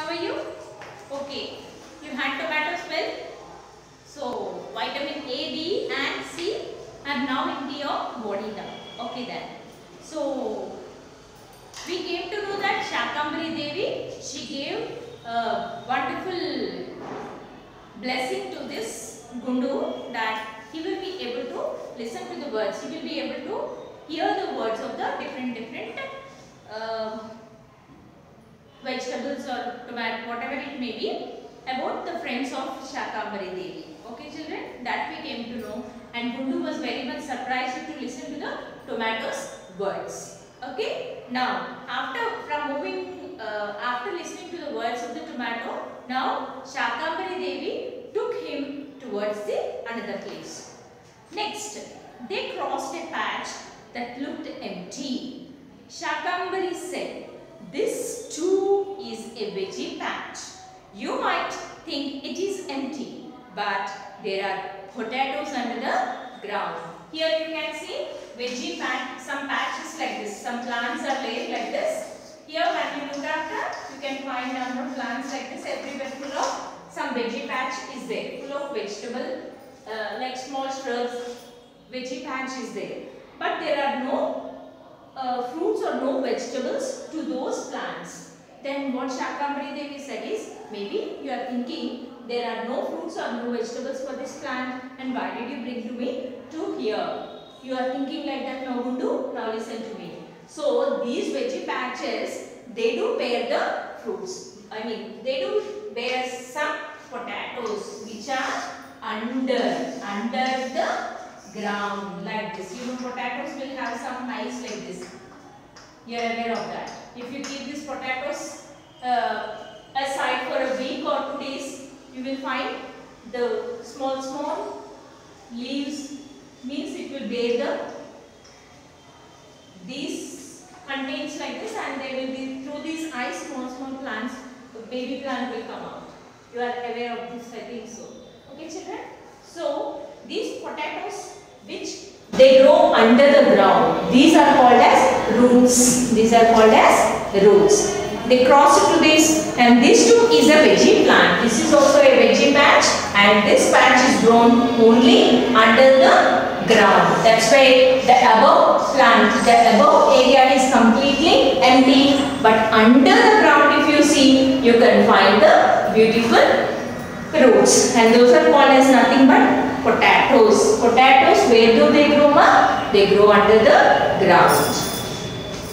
How are you? Okay. You had tomatoes well? So, vitamin A, B and C are now into your body now. Okay then. So, we came to know that Shakambari Devi, she gave a wonderful blessing to this Gundu that he will be able to listen to the words. He will be able to hear the words of the different vegetables or tomato, whatever it may be, about the friends of Shakambari Devi. Okay children, that we came to know, and Gundu was very much surprised to listen to the tomatoes words. Okay, now after listening to the words of the tomato, now Shakambari Devi took him towards the another place. Next, they crossed a patch that looked empty. Shakambari said, "This too is a veggie patch. You might think it is empty, but there are potatoes under the ground." Here you can see veggie patch, some patches like this, some plants are laid like this. Here when you look after, you can find number of plants like this, everywhere full of some veggie patch is there, full of vegetable, like small shrubs, veggie patch is there. But there are no fruits or no vegetables to those plants. Then what Shakambari Devi said is, maybe you are thinking there are no fruits or no vegetables for this plant, and why did you bring to me to here? You are thinking like that now, Gundu? Now listen to me. So these veggie patches, they do bear the fruits. I mean, they do bear some potatoes which are under the ground like this. You know, potatoes will have some eyes like this. You are aware of that. If you keep these potatoes aside for a week or 2 days, you will find the small leaves, means it will bear these contains like this, and they will be through these eyes, small plants, the baby plant will come out. You are aware of this, I think so. Okay children? So these potatoes which they grow under the ground, these are called as roots. These are called as roots. They cross it to this, and this too is a veggie plant. This is also a veggie patch, and this patch is grown only under the ground. That's why the above plant, the above area is completely empty, but under the ground if you see, you can find the beautiful roots, and those are called as nothing but potatoes. Potatoes, where do they grow up? They grow under the ground.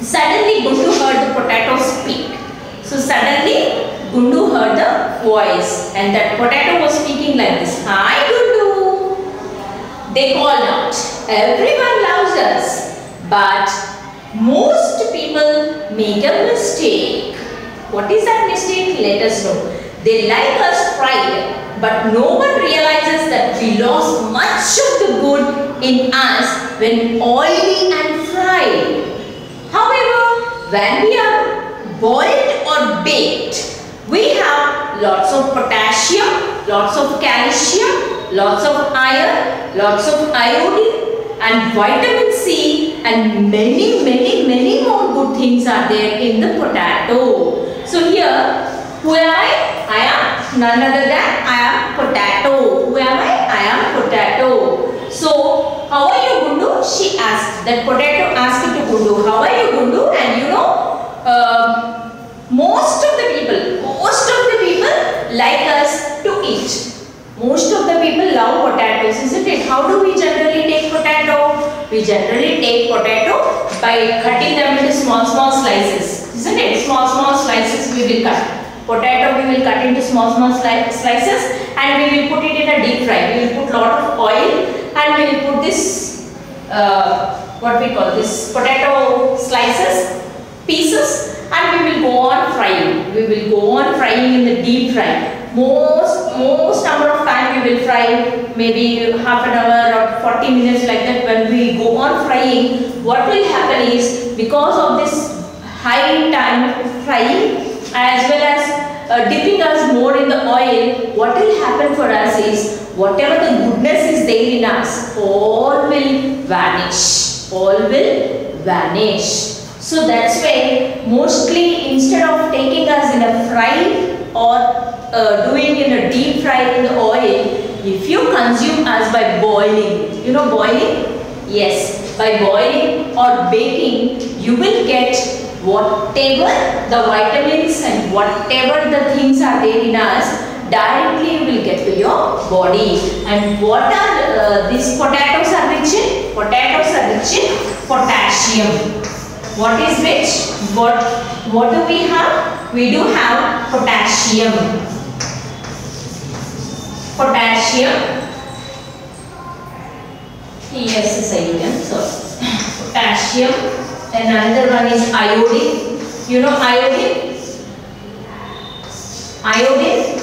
Suddenly Gundu heard the potato speak. So suddenly Gundu heard the voice, and that potato was speaking like this. "Hi Gundu," they called out. "Everyone loves us, but most people make a mistake." What is that mistake? Let us know. They like us fried, but no one realizes that we lost much of the good in us when oily and fried. However, when we are boiled or baked, we have lots of potassium, lots of calcium, lots of iron, lots of iodine and vitamin C, and many more good things are there in the potato. So here, who am I? I am none other than I am potato. Who am I? I am potato. So, how are you Gundu? She asked. That potato asked to Gundu, "How are you Gundu?" And you know, most of the people like us to eat. Most of the people love potatoes, isn't it? How do we generally take potato? We generally take potato by cutting them into small slices, isn't it? Small slices we will cut. Potato we will cut into small slices, and we will put it in a deep fry. We will put lot of oil, and we will put this what we call this potato slices, pieces, and we will go on frying. We will go on frying in the deep fry. Most number of time we will fry, maybe half an hour or 40 minutes like that. When we go on frying, what will happen is, because of this high time of frying as well as dipping us more in the oil, what will happen for us is, whatever the goodness is there in us, all will vanish. All will vanish. So that's why mostly instead of taking us in a fried doing in a deep fry in the oil, if you consume as by boiling, you know boiling? Yes, by boiling or baking, you will get whatever the vitamins and whatever the things are there in us, directly you will get to your body. And what are these potatoes are rich in? Potatoes are rich in potassium. What is rich? What do we have? We do have potassium. Potassium. Yes, iodine. So potassium. And another one is iodine. You know iodine? Iodine.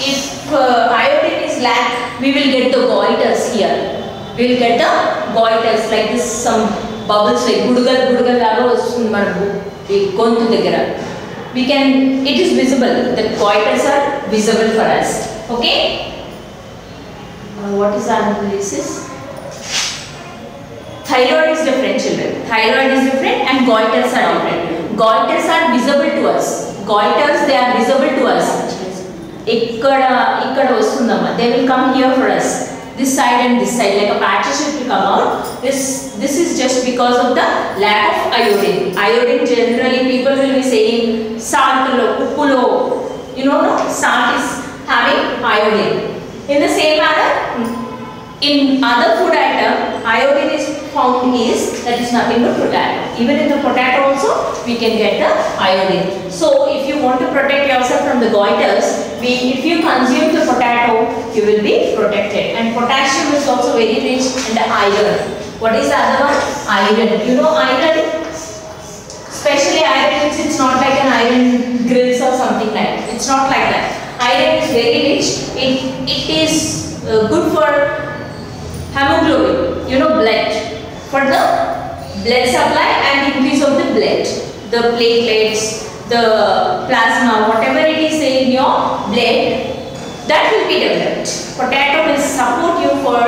If iodine is lack, we will get the goiters here. We will get the goiters like this, some bubbles like gudugal laga vastundi manaku gontu daggara. We can, it is visible. The goiters are visible for us. Okay. What is our analysis? Thyroid is different, children. Thyroid is different and goiters are different. Goiters are visible to us. Goiters, they are visible to us. Ikkada vastundamma. They will come here for us. This side and this side, like a patches will come out. This is just because of the lack of iodine. Iodine, generally people will be saying salt lo, uppu lo. You know, no? Salt is having iodine. In the same manner, in other food item, iodine is found that is nothing but potato. Even in the potato also, we can get the iodine. So, if you want to protect yourself from the goiters, if you consume the potato, you will be protected. And potassium is also very rich in the iron. What is the other one? Iron. You know iron? Especially iron, it's not like an iron grills or something like that. It's not like that. Iron is very rich. It is good for hemoglobin, you know, blood, for the blood supply and increase of the blood, the platelets, the plasma, whatever it is in your blood, that will be developed. Potato will support you for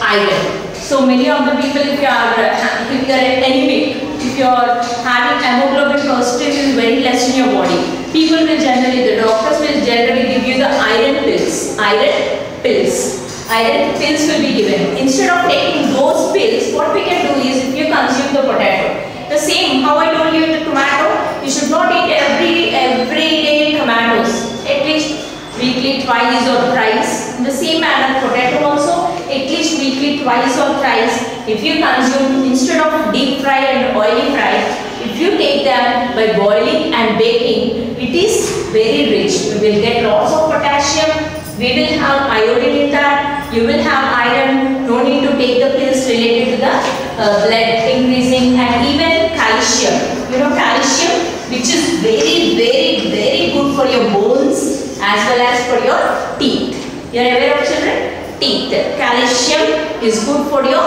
iron. So many of the people, if you are anemic, if you are having hemoglobin percentage is very less in your body, people will generally, the doctors will generally give you the iron pills. Iron pills. Iron pills will be given. Instead of taking those pills, what we can do is, if you consume the potato, the same how I told you in the tomato, you should not eat every day tomatoes. At least weekly twice or thrice. In the same manner, potato also at least weekly twice or thrice. If you consume, instead of deep fry and oily fry, if you take them by boiling and baking, it is very rich. We will get lots of potassium. We will have iodine in that. You will have iron. No need to take the pills related to the blood increasing, and even calcium. You know calcium, which is very good for your bones as well as for your teeth. You are aware of, children? Teeth. Calcium is good for your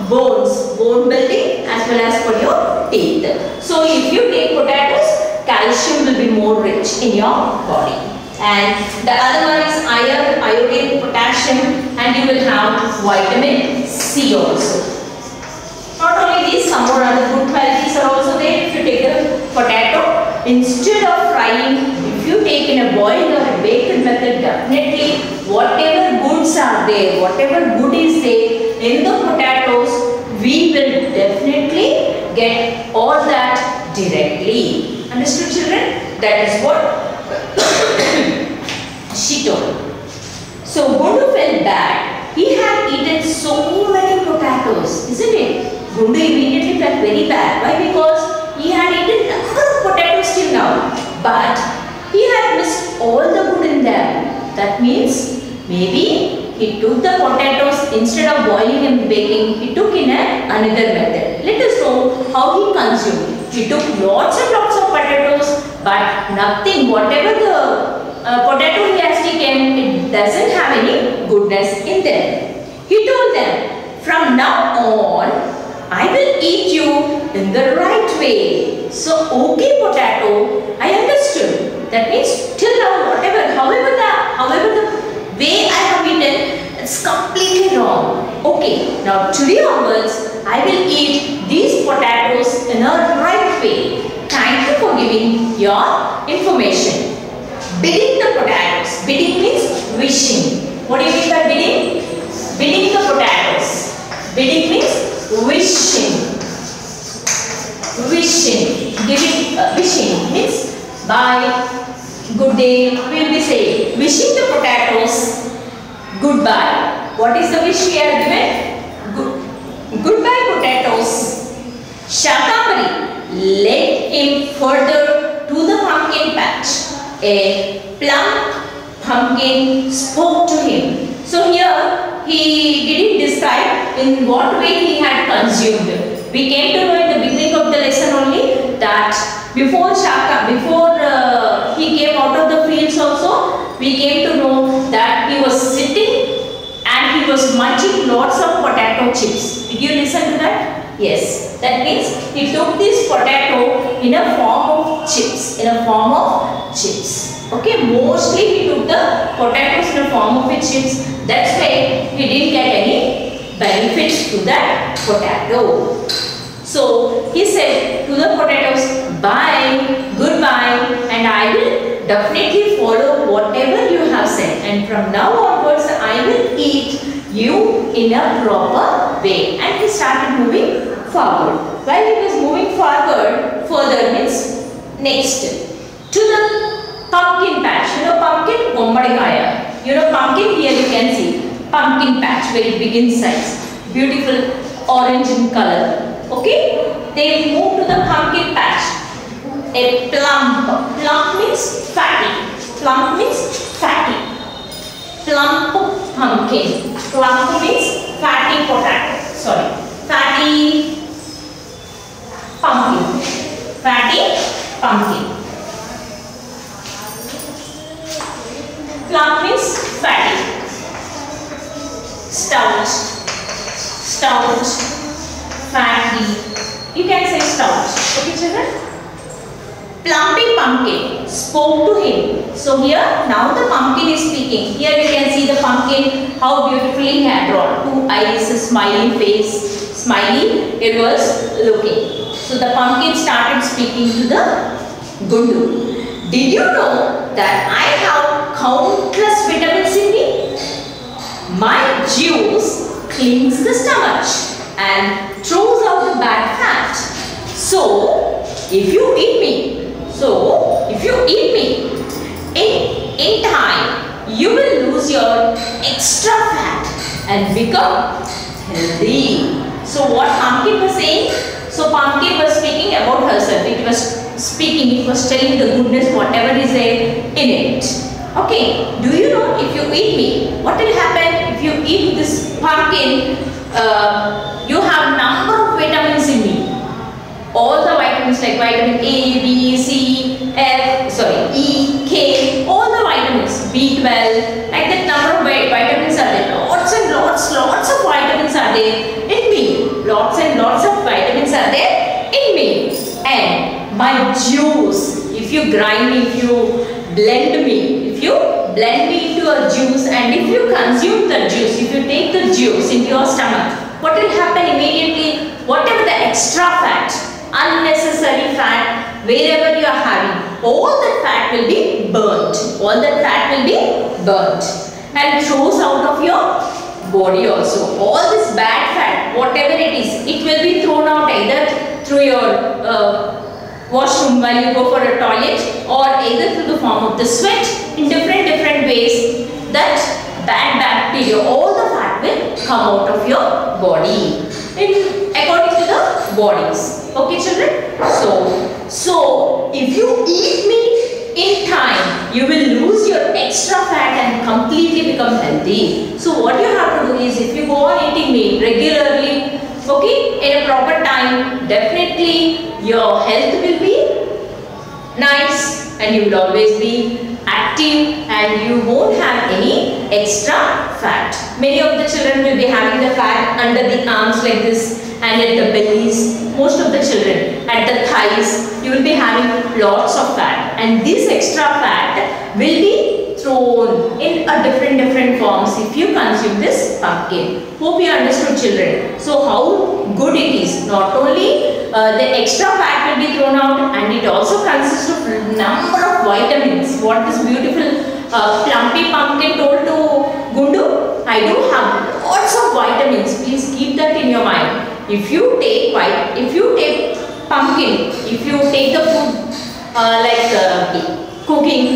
bones, bone building as well as for your teeth. So if you take potatoes, calcium will be more rich in your body. And the other one is iron, iodine, potassium, and you will have vitamin C also. Not only these, some more other good qualities are also there. If you take a potato, instead of frying, if you take in a boiled or a baked method, definitely whatever goods are there, whatever good is there in the potatoes, we will definitely get all that directly. Understood, children? That is what she told. So Gundu felt bad. He had eaten so many potatoes, isn't it? Gundu immediately felt very bad. Why? Because he had eaten a number of potatoes till now, but he had missed all the good in them. That means maybe he took the potatoes, instead of boiling and baking, he took in another method. Let us know how he consumed. He took lots and lots of potatoes, but nothing, whatever the potato he has taken, it doesn't have any goodness in them. He told them, from now on, I will eat you in the right way. So, okay potato, I understood. That means till now, however the way I have eaten, it's completely wrong. Okay, now today onwards, I will eat these potatoes in a right way. Thank you for giving your information. Bidding the potatoes. Bidding means wishing. What do you mean by bidding? Bidding the potatoes. Bidding means wishing. Wishing. Giving. Wishing means bye, good day. We will be saying wishing the potatoes goodbye. What is the wish we are given? Goodbye potatoes. Shakambari led him further to the pumpkin patch. A plump pumpkin spoke to him. So here he didn't describe in what way he had consumed. We came to know in the beginning of the lesson only that before he came out of the fields also, we came to know that he was sitting and he was munching lots of potato chips. Did you listen to that? Yes. That means he took this potato in a form of chips. Okay. Mostly he took the potatoes in a form of chips. That's why he didn't get any benefits to that potato. So he said to the potatoes, bye, goodbye, and I will definitely follow whatever you have said. And from now onwards, I will eat you in a proper way. And he started moving forward. While he was moving forward, further means next to the pumpkin patch. You know pumpkin? Gommadikaya. You know pumpkin? Here you can see pumpkin patch, very big in size, beautiful orange in color. Okay, they move to the pumpkin patch. A plump. Plump means fatty. Plump means fatty. Plump pumpkin. Plump means fatty potato. Sorry, fatty pumpkin. Fatty pumpkin. Plump means fatty. Stout. Stout. Fatty. You can say stout. Okay, children? Plumpy pumpkin spoke to him. So here, now the pumpkin is speaking. Here you can see the pumpkin, how beautifully he had drawn. 2 eyes, a smiling face. Smiley, it was looking. So the pumpkin started speaking to the Gundu. Did you know that I have countless vitamins in me? My juice cleans the stomach and throws out the bad fat. So, if you eat me, in time, you will lose your extra fat and become healthy. So, what pumpkin was saying? So, pumpkin was speaking about herself. It was telling the goodness, whatever is there in it. Okay, do you know if you eat me, what will happen if you eat this pumpkin? You have number of vitamins in me. All the vitamins like vitamin A, B, C, E, K, all the vitamins, B12, like that number of vitamins are there. Lots and lots of vitamins are there in me. Lots and lots of vitamins are there in me. And my juice, if you grind me, if you blend me into a juice, and if you consume the juice, if you take the juice into your stomach, what will happen immediately? Whatever the extra fat, unnecessary fat, wherever you are having, all that fat will be burnt. All that fat will be burnt and throws out of your body also. All this bad fat, whatever it is, it will be thrown out either through your washroom while you go for a toilet, or either through the form of the sweat in different ways. That bad bacteria, all the fat will come out of your body according to the bodies. Okay, children? So if you eat me in time, you will lose your extra fat and completely become healthy. So what you have to do is, if you go on eating meat regularly, okay, in a proper time, definitely your health will be nice and you will always be active and you won't have any extra fat. Many of the children will be having the fat under the arms like this and at the bellies. Most of the children at the thighs, you will be having lots of fat, and this extra fat will be thrown in a different forms if you consume this pumpkin. Hope you understood, children. So how good it is. Not only the extra fat will be thrown out, and it also consists of number of vitamins. what this beautiful plumpy pumpkin told to Gundu. I do have lots of vitamins. Please keep that in your mind. If you take pumpkin, if you take the food cooking,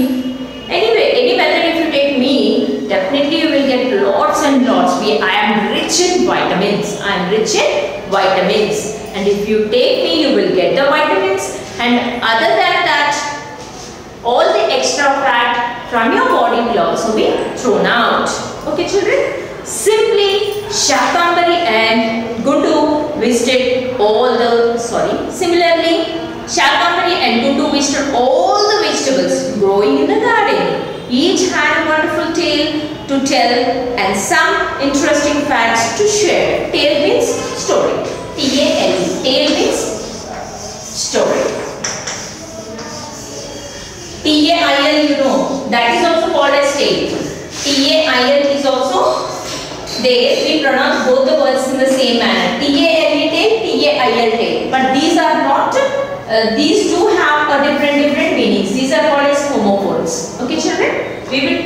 anyway, any method if you take me, definitely you will get lots and lots. I am rich in vitamins. I am rich in vitamins. And if you take me, you will get the vitamins. And other than that, all the extra fat from your body will also be thrown out. Okay, children? Simply, Shakambari and Gundu visited Similarly, Shakambari and Gundu visited all the vegetables growing in the garden. Each had a wonderful tale to tell and some interesting facts to share. Tale means story. T-A-L-E. Tale means story. T-A-I-L, you know, that is also called as tale. T-A-I-L is also there. We pronounce both the words in the same manner. T-A-L-E tale, T-A-I-L tale. But these are not, these do have a different meanings. These are called as homophones. Okay, children?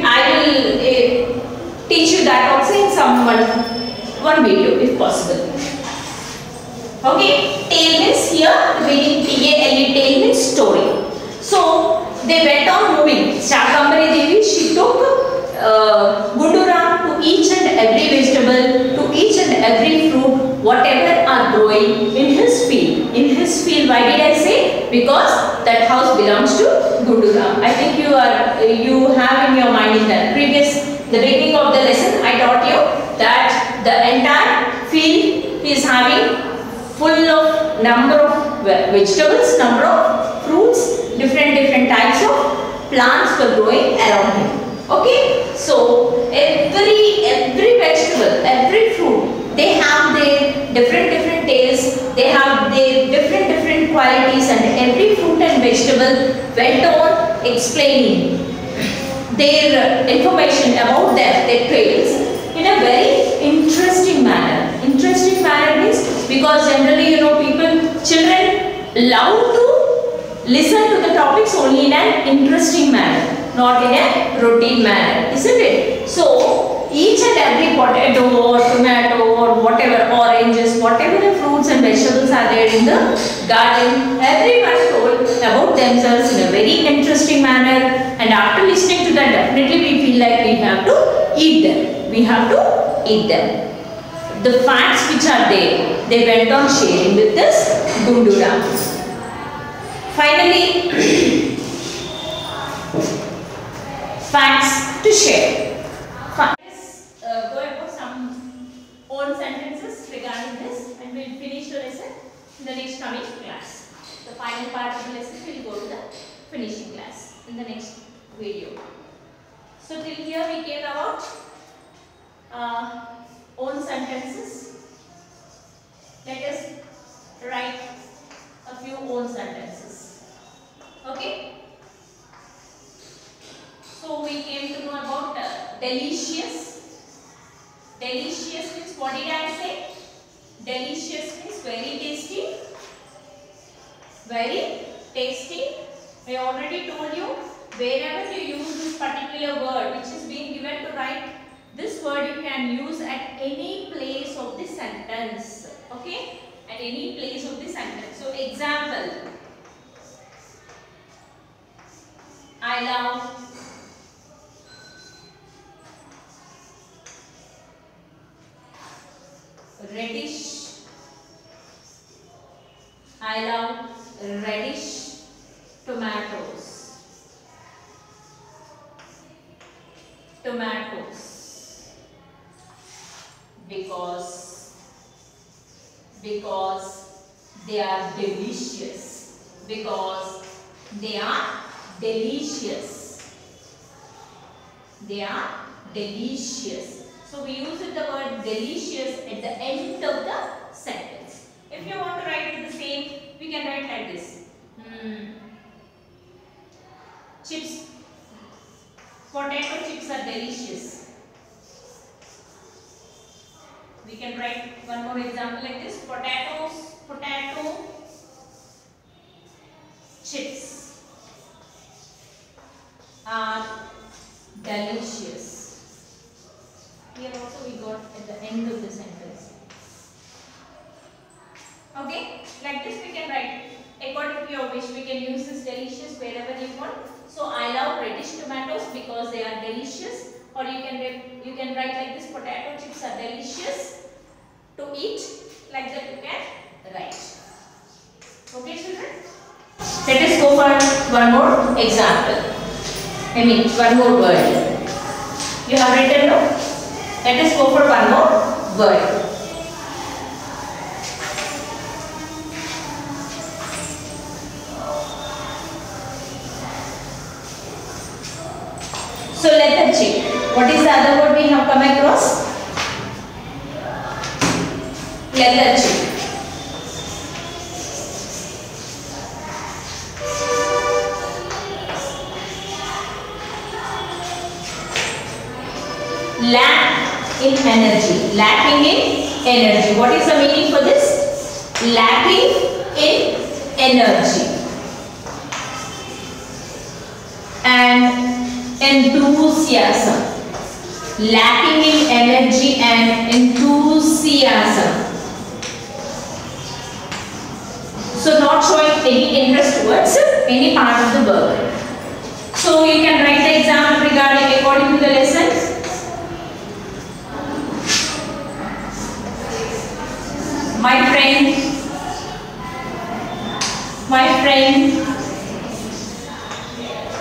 I will teach you that also in one video if possible. Okay, tale means here, the meaning T-A-L-E tale means story. So, they went on moving. Shakambari Devi, she took Gunduram to each and every vegetable, to each and every fruit, whatever are growing in his field. In his field, why did I say? Because that house belongs to Gunduram. I think you have in your mind in the beginning of the lesson, I taught you that the entire field is having full of number of vegetables, number of fruits, different types of plants were growing around him. Okay, so every vegetable, every fruit, they have their different taste, they have their different qualities, and every fruit and vegetable went on explaining their information about them, their traits, in a very interesting manner. Interesting manner means, because generally, you know, children love to listen to the topics only in an interesting manner, not in a routine manner, isn't it? So, each and every potato or tomato or whatever, oranges, whatever the fruits and vegetables are there in the garden, everyone told about themselves in a very interesting manner, and after listening to that, definitely we feel like we have to eat them. We have to eat them. The facts which are there, they went on sharing with this Gunduram. Finally, facts to share. Let's go about some own sentences regarding this, and we will finish the lesson in the next coming class. The final part of the lesson will go to the finishing class in the next video. So till here we came about own sentences. Let us write a few own sentences. Okay. So we came to know about delicious. Delicious means, what did I say? Delicious means very tasty. Very tasty. I already told you, wherever you use this particular word which is being given to write, this word you can use at any place of the sentence. Okay? At any place of the sentence. So example, I love reddish. I love reddish tomatoes. Tomatoes. Because they are delicious. Because they are delicious. They are delicious. So we use the word delicious at the end of the sentence. If you want to write the same, we can write like this. Chips. Potato chips are delicious. We can write one more example like this. Potato chips are delicious. Here also we got at the end of the sentence. Okay, like this we can write according to your wish. We can use this delicious wherever you want. So I love reddish tomatoes because they are delicious. Or you can write like this: potato chips are delicious to eat. Like that you can write. Okay, children. Let us go for one more example. One more word. You have written no? Let us go for one more word. So lethargic. What is the other word we have come across? Lethargic. Lack in energy. Lacking in energy. What is the meaning for this? Lacking in energy. And enthusiasm. Lacking in energy and enthusiasm. So not showing any interest towards any part of the verb. So you can write the example regarding according to the lesson. My friend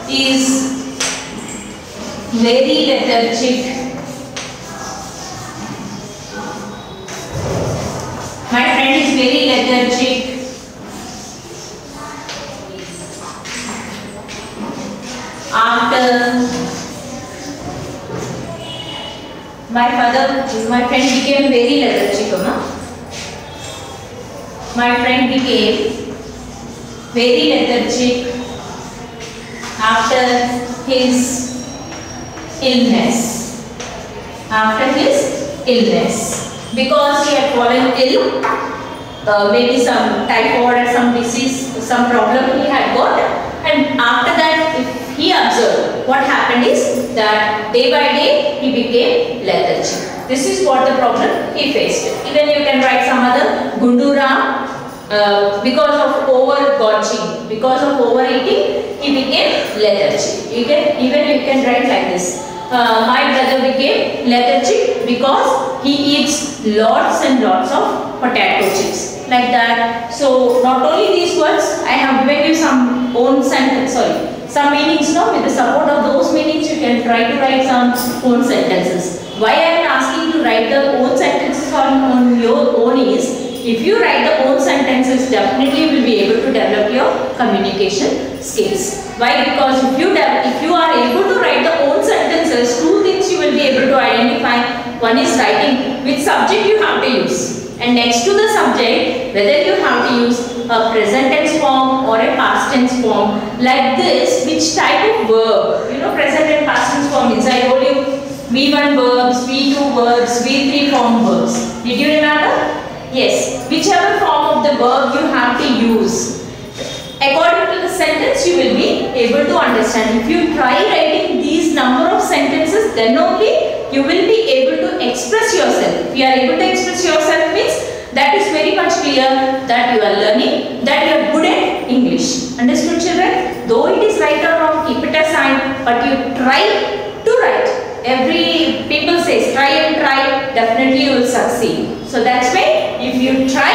is very lethargic. My friend is very lethargic. After my friend became very lethargic. My friend became very lethargic after his illness. Because he had fallen ill, maybe some typhoid or some disease, some problem he had got, and after that if he observed, what happened is that day by day he became lethargic. This is what the problem he faced. Even you can write some other Gundura, because of overgorging, because of overeating, he became lethargic. You can write like this. My brother became lethargic because he eats lots and lots of potato chips. Like that. So not only these words, I have given you some meanings now. With the support of those meanings, you can try to write some own sentences. Why I am asking to write the own sentences on your own is, if you write the own sentences, definitely you will be able to develop your communication skills. Why? Because if you are able to write the own sentences, two things you will be able to identify. One is writing which subject you have to use, and next to the subject, whether you have to use a present tense form or a past tense form. Like this, which type of verb? Present and past tense form means, I told you, V1 verbs, V2 verbs, V3 form verbs. Did you remember? Yes. Whichever form of the verb you have to use, according to the sentence you will be able to understand. If you try writing these number of sentences, then only you will be able to express yourself. If you are able to express yourself means that is very much clear that you are learning, that you are good at English. Understood, children? Though it is right or wrong, keep it aside, but you try to write. Every people says try and try, definitely you will succeed. So that's why if you try,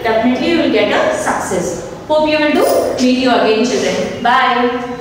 definitely you will get a success. Hope you will do. Meet you again, children. Bye.